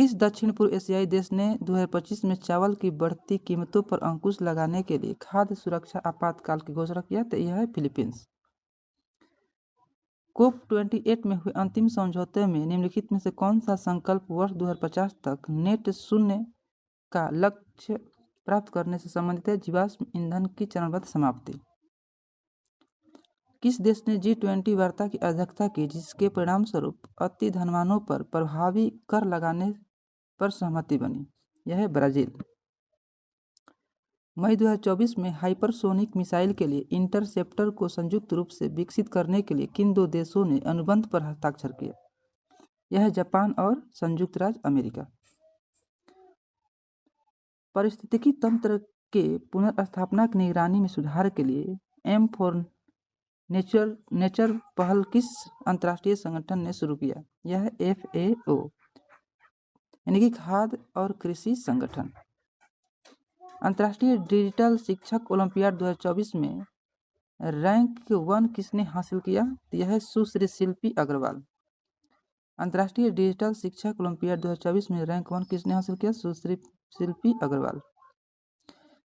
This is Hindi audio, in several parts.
किस दक्षिण पूर्व एशियाई देश ने 2025 में चावल की बढ़ती कीमतों पर अंकुश लगाने के लिए खाद्य सुरक्षा आपातकाल की घोषणा किया? तो यह है फिलीपींस। COP28 में हुए अंतिम समझौते में निम्नलिखित में से कौन सा संकल्प वर्ष 2050 तक नेट शून्य का लक्ष्य प्राप्त करने से संबंधित है? जीवाश्म ईंधन की चरणबद्ध समाप्ति। किस देश ने G20 वार्ता की अध्यक्षता की जिसके परिणामस्वरूप अति धनवानों पर प्रभावी कर लगाने पर सहमति बनी? यह है ब्राजील। मई 2024 में हाइपरसोनिक मिसाइल के लिए इंटरसेप्टर को संयुक्त रूप से विकसित करने के लिए किन दो देशों ने अनुबंध पर हस्ताक्षर किया? यह है जापान और संयुक्त राज्य अमेरिका। पारिस्थितिकी तंत्र के पुनर्स्थापना की निगरानी में सुधार के लिए एम फॉर नेचर पहल किस अंतर्राष्ट्रीय संगठन ने शुरू किया? यह है FAO यानी कि खाद्य और कृषि संगठन। अंतर्राष्ट्रीय डिजिटल शिक्षक ओलंपियाड 2024 में रैंक 1 किसने हासिल किया? यह है सुश्री शिल्पी अग्रवाल। अंतर्राष्ट्रीय डिजिटल शिक्षक ओलंपियाड 2024 में रैंक 1 किसने हासिल किया? सुश्री शिल्पी अग्रवाल।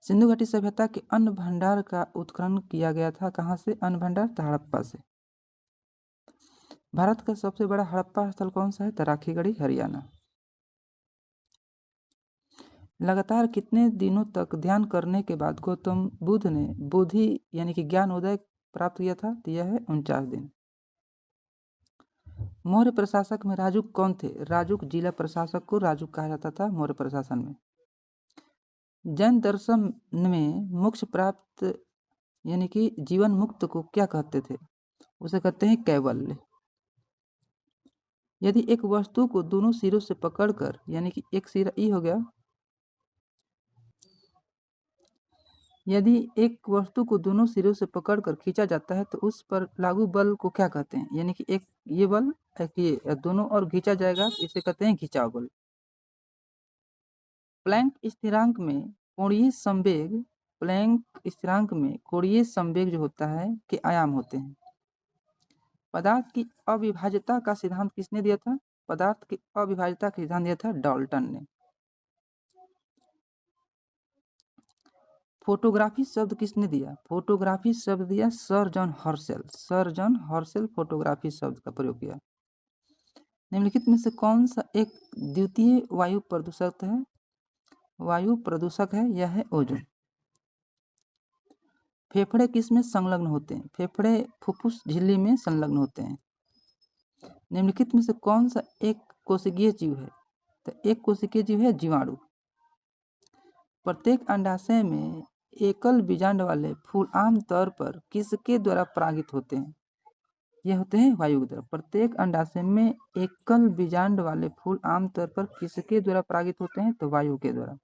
सिंधु घाटी सभ्यता के अन्न भंडार का उत्खनन किया गया था कहाँ से? अन्न भंडार हड़प्पा से। भारत का सबसे बड़ा हड़प्पा स्थल कौन सा है? तराखीगढ़ी, हरियाणा। लगातार कितने दिनों तक ध्यान करने के बाद गौतम बुद्ध ने बोधि यानी कि ज्ञानोदय प्राप्त किया था? तो यह है 49 दिन। मौर्य प्रशासक में राजुक कौन थे? राजुक जिला प्रशासक को राजुक कहा जाता था मौर्य प्रशासन में। जैन दर्शन में मोक्ष प्राप्त यानी कि जीवन मुक्त को क्या कहते थे? उसे कहते हैं कैवल्य। यदि एक वस्तु को दोनों सिरों से पकड़कर यानी कि एक सिरा ई हो गया, यदि एक वस्तु को दोनों सिरों से पकड़कर खींचा जाता है तो उस पर लागू बल को क्या कहते हैं? यानी कि एक ये बल, एक ये, दोनों और खींचा जाएगा, इसे कहते हैं खिंचाव बल। प्लैंक स्थिरांक में कोणीय संवेग जो होता है के आयाम होते हैं। पदार्थ की अविभाज्यता का सिद्धांत किसने दिया था? पदार्थ की अविभाज्यता का सिद्धांत दिया था डाल्टन ने। फोटोग्राफी शब्द किसने दिया? फोटोग्राफी शब्द दिया sir John Herschel. Sir John Herschel photography शब्द का प्रयोग किया। निम्नलिखित में से कौन सा एक द्वितीय वायु प्रदूषक है? यह है ओजोन। फेफड़े किस में संलग्न होते हैं? फेफड़े फुफ्फुस झिल्ली में संलग्न होते हैं। निम्नलिखित में से कौन सा एक कोशिकीय जीव है? तो एक कोशिकीय जीव है जीवाणु। प्रत्येक अंडाशय में एकल बीजांड वाले फूल आमतौर पर किसके द्वारा परागित होते हैं? यह होते हैं वायु के द्वारा। प्रत्येक अंडाशय में एकल बीजांड वाले फूल आमतौर पर किसके द्वारा परागित होते हैं? तो वायु के द्वारा।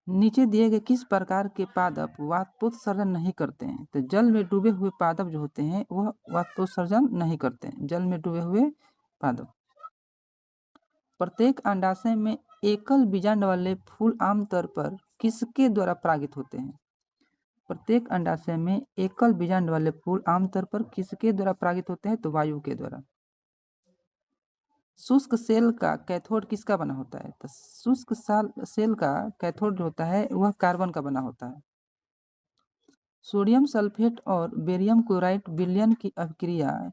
नीचे दिए गए किस प्रकार के पादप वाष्पोत्सर्जन नहीं करते हैं? तो जल में डूबे हुए पादप जो होते हैं वह वाष्पोत्सर्जन नहीं करते हैं। जल में डूबे हुए पादप। प्रत्येक अंडाशय में एकल बीजांड वाले फूल आमतौर पर किसके द्वारा परागित होते हैं? प्रत्येक अंडाशय में एकल बीजांड वाले फूल आमतौर पर किसके द्वारा परागित होते हैं? तो वायु के द्वारा। शुष्क सेल का कैथोड किसका बना होता है? तो शुष्क सेल का कैथोड जो होता है वह कार्बन का बना होता है। सोडियम सल्फेट और बेरियम क्लोराइड विलयन की अभिक्रिया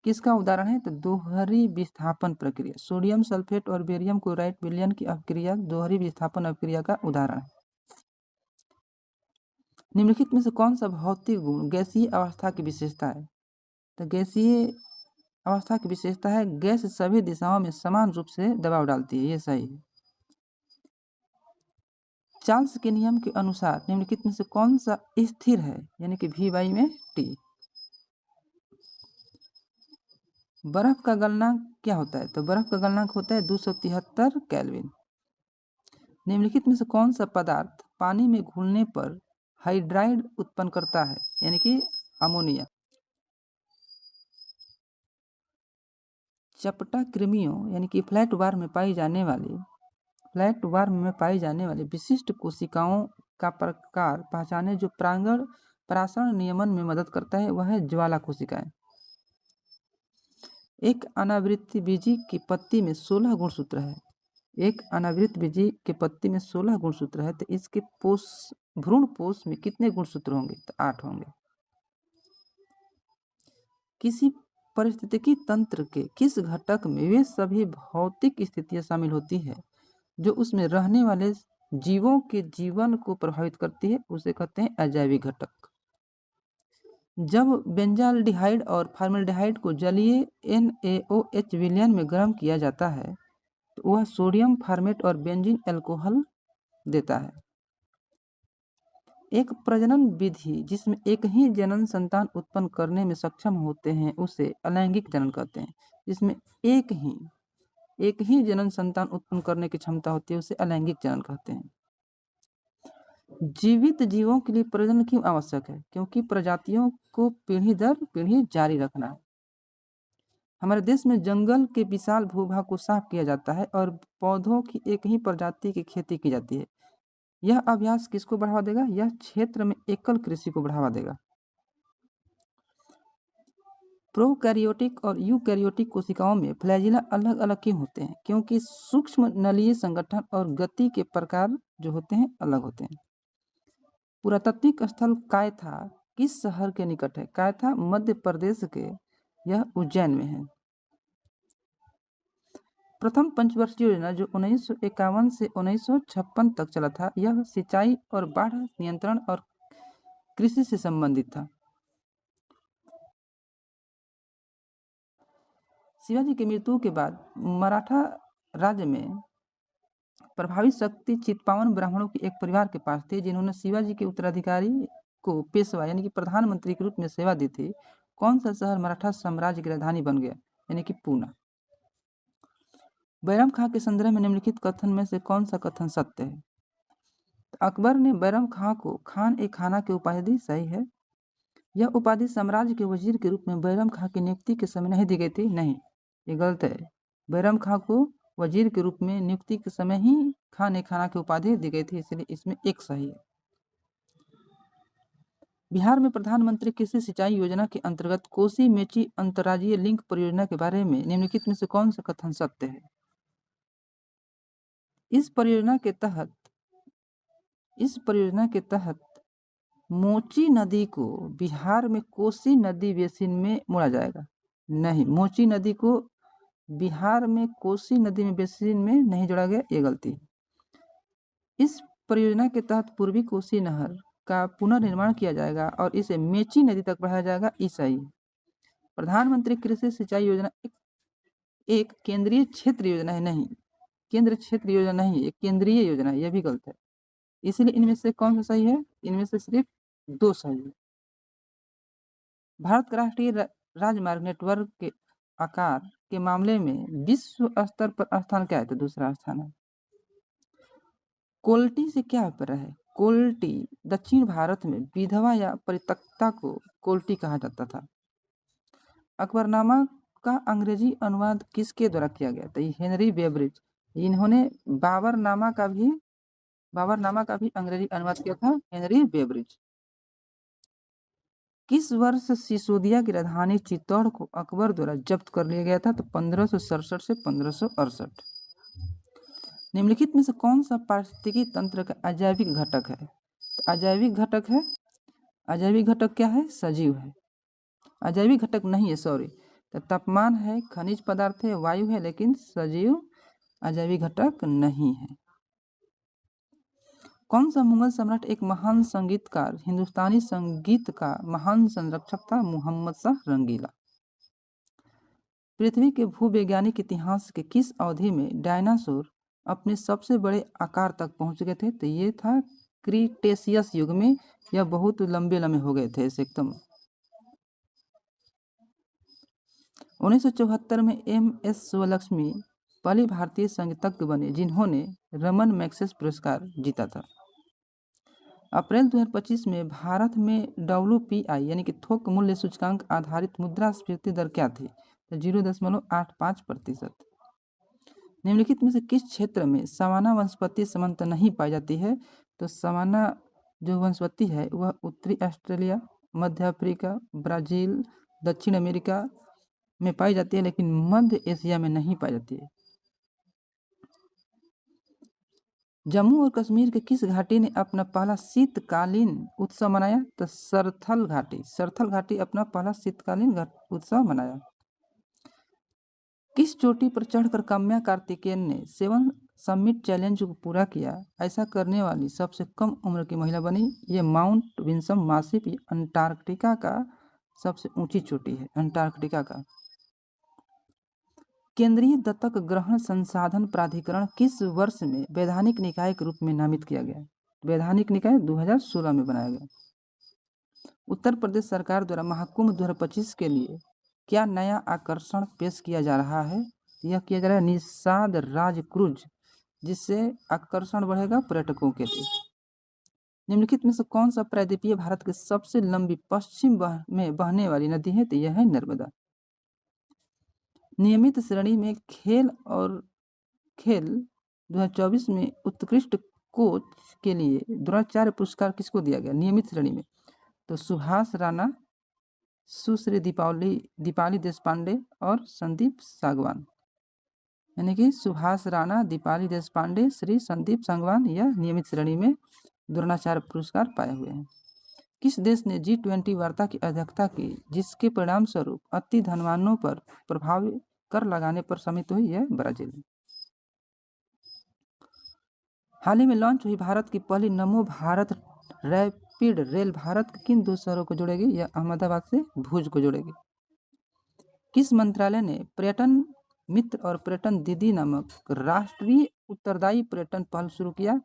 किसका उदाहरण है? तो दोहरी विस्थापन प्रक्रिया। सोडियम सल्फेट और बेरियम क्लोराइड विलयन की अभिक्रिया दोहरी विस्थापन अभिक्रिया का उदाहरण है। निम्नलिखित में से कौन सा भौतिक गुण गैसीय अवस्था की विशेषता है? तो गैसीय अवस्था की विशेषता है गैस सभी दिशाओं में समान रूप से दबाव डालती है। ये सही है। चार्ल्स के नियम के अनुसार निम्नलिखित में से कौन सा स्थिर है? यानी कि V में T। बर्फ का गलनांक क्या होता है? तो बर्फ का गलनांक होता है 273 केल्विन। निम्नलिखित में से कौन सा पदार्थ पानी में घुलने पर हाइड्राइड उत्पन्न करता है? यानी कि अमोनिया। चपटा कृमियों यानी कि फ्लैट वार्म में पाई जाने वाली विशिष्ट कोशिकाओं का प्रकार पहचाने जो परासरण नियमन में मदद करता है वह है ज्वाला कोशिकाएं। एक अनावृतबीजी की पत्ती में 16 गुणसूत्र है। एक अनावृतबीजी के पत्ती में 16 गुणसूत्र है, तो इसके भ्रूण पोष में कितने गुणसूत्र होंगे? तो 8 होंगे। किसी पारिस्थितिकी तंत्र के किस घटक में वे सभी भौतिक स्थितियां शामिल होती है जो उसमें रहने वाले जीवों के जीवन को प्रभावित करती है? उसे कहते हैं अजैविक घटक। जब बेंजाल्डिहाइड और फॉर्मेल्डिहाइड को जलीय NaOH विलयन में गर्म किया जाता है तो वह सोडियम फॉर्मेट और बेंजीन अल्कोहल देता है। एक प्रजनन विधि जिसमें एक ही जनन संतान उत्पन्न करने में सक्षम होते हैं उसे अलैंगिक जनन कहते हैं। जिसमें एक ही जनन संतान उत्पन्न करने की क्षमता होती है उसे अलैंगिक जनन कहते हैं। जीवित जीवों के लिए प्रजनन क्यों आवश्यक है? क्योंकि प्रजातियों को पीढ़ी दर पीढ़ी जारी रखना है। हमारे देश में जंगल के विशाल भूभाग को साफ किया जाता है और पौधों की एक ही प्रजाति की खेती की जाती है। यह अभ्यास किसको बढ़ावा देगा? यह क्षेत्र में एकल कृषि को बढ़ावा देगा। प्रोकैरियोटिक और यूकैरियोटिक कोशिकाओं में फ्लैजिला अलग अलग क्यों होते हैं? क्योंकि सूक्ष्म नलीय संगठन और गति के प्रकार जो होते हैं अलग होते हैं। पुरातात्विक स्थल कायथा किस शहर के निकट है? कायथा मध्य प्रदेश के यह उज्जैन में है। प्रथम पंचवर्षीय योजना जो 1951 से 1956 तक चला था यह सिंचाई और बाढ़ नियंत्रण और कृषि से संबंधित था। शिवाजी की मृत्यु के बाद मराठा राज्य में प्रभावी शक्ति चित्पावन ब्राह्मणों के एक परिवार के पास थी जिन्होंने शिवाजी के उत्तराधिकारी को पेशवा यानी कि प्रधानमंत्री के रूप में सेवा दी थी। कौन सा शहर मराठा साम्राज्य की राजधानी बन गया? यानी कि पूना। बैरम खां के संदर्भ में निम्नलिखित कथन में से कौन सा कथन सत्य है? अकबर ने बैरम खां को खान ए खाना की उपाधि दी, सही है। यह उपाधि साम्राज्य के वजीर के रूप में बैरम खां की नियुक्ति के समय नहीं दी गई थी, नहीं, ये गलत है। बैरम खां को वजीर के रूप में नियुक्ति के समय ही खान ए खाना की उपाधि दी गई थी, इसलिए इसमें एक सही है। बिहार में प्रधानमंत्री कृषि सिंचाई योजना के अंतर्गत कोसी मेची अंतर्राज्यीय लिंक परियोजना के बारे में निम्नलिखित में से कौन सा कथन सत्य है? इस परियोजना के तहत मोची नदी को बिहार में कोसी नदी बेसिन में मोड़ा जाएगा, नहीं, मोची नदी को बिहार में कोसी नदी में बेसिन में नहीं जोड़ा गया, ये गलती। इस परियोजना के तहत पूर्वी कोसी नहर का पुनर्निर्माण किया जाएगा और इसे मेची नदी तक बढ़ाया जाएगा, ये सही है। प्रधानमंत्री कृषि सिंचाई योजना एक केंद्रीय क्षेत्र योजना है, नहीं, केंद्र क्षेत्र योजना नहीं, एक केंद्रीय योजना है, यह भी गलत है। इसलिए इनमें से कौन सा सही है? इनमें से सिर्फ 2 सही है। भारत का राष्ट्रीय राजमार्ग नेटवर्क के आकार के मामले में विश्व स्तर पर स्थान क्या है? तो दूसरा स्थान है। कोल्टी से क्या अभिप्राय है? कोल्टी दक्षिण भारत में विधवा या परित्यक्ता को कोल्टी कहा जाता था। अकबरनामा का अंग्रेजी अनुवाद किसके द्वारा किया गया? तो हेनरी बेब्रिज। इन्होंने बाबरनामा का भी अंग्रेजी अनुवाद किया था, हेनरी बेब्रिज। किस वर्ष सिसोदिया की राजधानी चित्तौड़ को अकबर द्वारा जब्त कर लिया गया था? तो 1567 से 1568। निम्नलिखित में से कौन सा पारिस्थितिकी तंत्र का अजैविक घटक है? तो अजैविक घटक क्या है? सजीव है। अजैविक घटक नहीं है, सॉरी, तो तापमान है, खनिज पदार्थ है, वायु है, लेकिन सजीव अजैविक घटक नहीं है। कौन सा मुगल सम्राट एक महान संगीतकार, हिंदुस्तानी संगीत का महान संरक्षक था? मोहम्मद शाह रंगीला। पृथ्वी के भूवैज्ञानिक इतिहास के किस अवधि में डायनासोर अपने सबसे बड़े आकार तक पहुंच गए थे? तो ये था क्रीटेशियस युग में। यह बहुत लंबे हो गए थे, एकदम। 1974 में MS सुब्बलक्ष्मी पहली भारतीय संगीतज्ञ बने जिन्होंने रमन मैग्सेसे पुरस्कार जीता था। अप्रैल 2025 में भारत में WPI यानी कि थोक मूल्य सूचकांक आधारित मुद्रास्फीति दर क्या थी? तो 0.85%। निम्नलिखित में से किस क्षेत्र में सवाना वनस्पति समानता नहीं पाई जाती है? तो सवाना जो वनस्पति है वह उत्तरी ऑस्ट्रेलिया, मध्य अफ्रीका, ब्राजील, दक्षिण अमेरिका में पाई जाती है, लेकिन मध्य एशिया में नहीं पाई जाती है। जम्मू और कश्मीर के किस घाटी ने अपना पहला शीतकालीन उत्सव मनाया? तो सरथल घाटी। सरथल घाटी अपना पहला शीतकालीन उत्सव मनाया। किस चोटी पर चढ़कर काम्या कार्तिकेयन ने 7 समिट चैलेंज को पूरा किया? ऐसा करने वाली सबसे कम उम्र की महिला बनी। ये माउंट विन्सम मासिफ अंटार्कटिका का सबसे ऊंची चोटी है, अंटार्कटिका का। केंद्रीय दत्तक ग्रहण संसाधन प्राधिकरण किस वर्ष में वैधानिक निकाय के रूप में नामित किया गया? वैधानिक निकाय 2016 में बनाया गया। उत्तर प्रदेश सरकार द्वारा महाकुंभ 2025 के लिए क्या नया आकर्षण पेश किया जा रहा है? यह किया जा रहा है निषाद राज क्रूज, जिससे आकर्षण बढ़ेगा पर्यटकों के लिए। निम्नलिखित में से कौन सा प्रायद्वीपीय भारत की सबसे लंबी पश्चिम में बहने वाली नदी है? तो यह है नर्मदा। नियमित श्रेणी में खेल 2024 में उत्कृष्ट कोच के लिए द्रोणाचार्य पुरस्कार किसको दिया गया? नियमित श्रेणी में तो सुभाष राणा, सुश्री दीपाली देशपांडे और संदीप सांगवान, यानी कि सुभाष राणा, दीपाली देशपांडे, श्री संदीप सांगवान यह नियमित श्रेणी में द्रोणाचार्य पुरस्कार पाए हुए हैं। किस देश ने G20 वार्ता की अध्यक्षता की, जिसके परिणाम स्वरूप अति धनवानों पर प्रभावी कर लगाने पर सम्मिलित हुई? है ब्राजील। हाल ही में लॉन्च हुई भारत की पहली नमो भारत रैपिड रेल भारत के किन 2 शहरों को जोड़ेगी? यह अहमदाबाद से भुज को जोड़ेगी। किस मंत्रालय ने पर्यटन मित्र और पर्यटन दीदी नामक राष्ट्रीय उत्तरदायी पर्यटन पहल शुरू किया?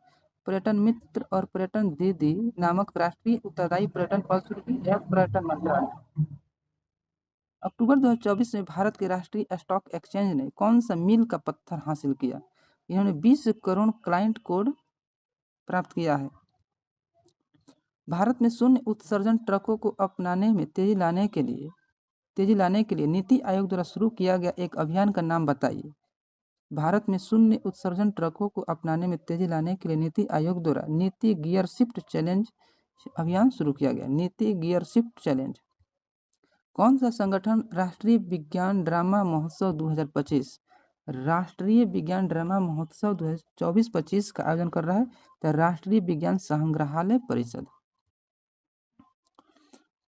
पर्यटन मित्र और पर्यटन दीदी नामक राष्ट्रीय उत्तरदायी पर्यटन पहल शुरू की? यह पर्यटन मंत्रालय। अक्टूबर 2024 में भारत के राष्ट्रीय स्टॉक एक्सचेंज ने कौन सा मील का पत्थर हासिल किया? इन्होंने 20 करोड़ क्लाइंट कोड प्राप्त किया है। भारत में शून्य उत्सर्जन ट्रकों को अपनाने में तेजी लाने के लिए नीति आयोग द्वारा शुरू किया गया एक अभियान का नाम बताइए। भारत में शून्य उत्सर्जन ट्रकों को अपनाने में तेजी लाने के लिए नीति आयोग द्वारा नीति गियर शिफ्ट चैलेंज अभियान शुरू किया गया। नीति गियर शिफ्ट चैलेंज। कौन सा संगठन राष्ट्रीय विज्ञान ड्रामा महोत्सव 2025 राष्ट्रीय विज्ञान ड्रामा महोत्सव 2024-25 का आयोजन कर रहा है? तो राष्ट्रीय विज्ञान संग्रहालय परिषद।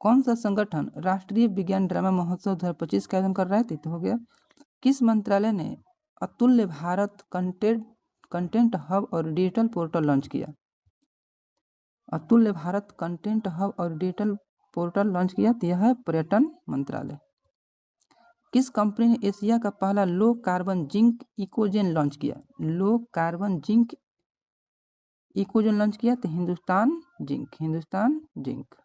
कौन सा संगठन राष्ट्रीय विज्ञान ड्रामा महोत्सव 2025 का आयोजन कर रहा है? तो हो गया। किस मंत्रालय ने अतुल्य भारत कंटेंट हब और डिजिटल पोर्टल लॉन्च किया? अतुल्य भारत कंटेंट हब और डिजिटल पोर्टल लॉन्च किया। तो यह है पर्यटन मंत्रालय। किस कंपनी ने एशिया का पहला लो कार्बन जिंक इकोजेन लॉन्च किया? लो कार्बन जिंक इकोजेन लॉन्च किया। तो हिंदुस्तान जिंक।